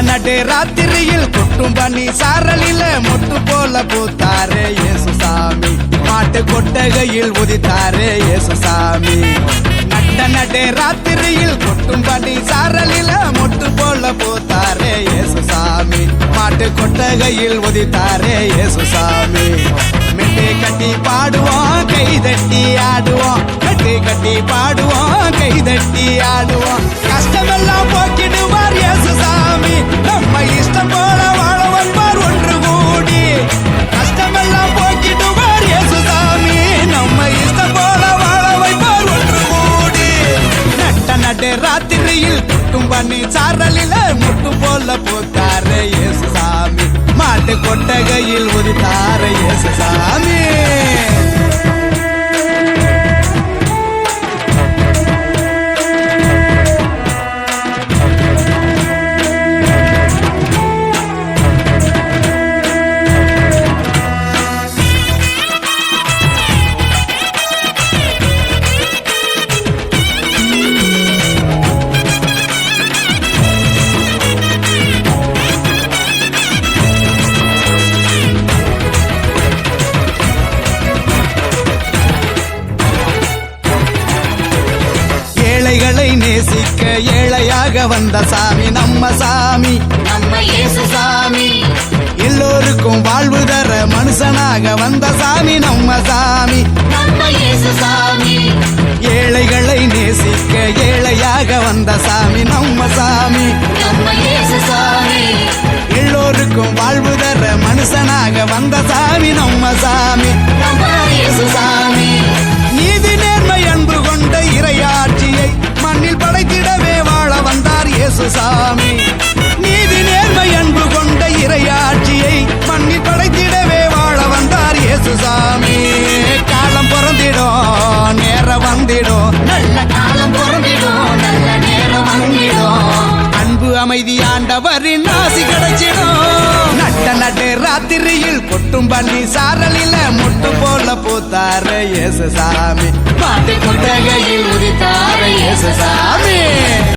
நடு ராத்திரியில் கொட்டும் பனி சாரலில மொட்டு போல பூத்தாரே இயேசு சாமி. மாட்டு கொட்டகையில் உதித்தாரே இயேசு சாமி. நடு ராத்திரியில் கொட்டும் பனி சாரலில மொட்டு போல பூத்தாரே இயேசு சாமி. மாட்டு கொட்டகையில் உதித்தாரே இயேசு சாமி. மெட்டு கட்டி பாடுவோம் கைதட்டி ஆடுவோம். மெட்டு கட்டி பாடுவோம் கைதட்டி ஆடுவோம். கஷ்டமெல்லாம் போக்கிடுவார் இயேசு சாமி. நம்ம இஷ்டம் போல வாழ வந்தார் ஒன்று கூடி. கஷ்டமெல்லாம் போக்கிடுவார் இயேசு சாமி. நம்ம இஷ்டம் போல வாழ வைப்பார் ஒன்று கூடி. நடு ராத்திரியில் கொட்டும் பனி சாரலில முட்டு போல பூத்தாரே இயேசு சாமி. மாட்டு கொட்டகையில் உதித்தாரே இயேசு சாமி. ஏழைகளை நேசிக்க ஏழையாக வந்த சாமி நம்ம சாமி. நம்ம இயேசு சாமி. எல்லோருக்கும் வாழ்வு தர மனுஷனாக வந்த சாமி நம்ம சாமி. நம்ம இயேசு சாமி. ஏழைகளை நேசிக்க ஏழையாக வந்த சாமி நம்ம சாமி. நம்ம இயேசு சாமி. எல்லோருக்கும் வாழ்வு தர மனுஷனாக வந்த சாமி நம்ம சாமி. நம்ம இயேசு சாமி. நீதி நேர்மை அன்பு கொண்ட இறையாட்சியை மண்ணில் படைத்திடவே வாழ வந்தார் இயேசு சாமி. நீதி நேர்மை அன்பு கொண்ட இறையாட்சியை மண்ணில் படைத்திடவே வாழ வந்தார் இயேசு சாமி. காலம் பிறந்திடும் நேரம் வந்திடும். நல்ல காலம் பொருந்திடும். நல்ல நேரம் வந்திடும். அன்பு அமைதி ஆண்டவரின் ஆசி கிடைச்சிடும். நடு ராத்திரியில் கொட்டும் பனி சாரலில முட்டு போல பூத்தாரே இயேசு சாமி. மாட்டு கொட்டகையில் உதித்தார இயேசு சாமி.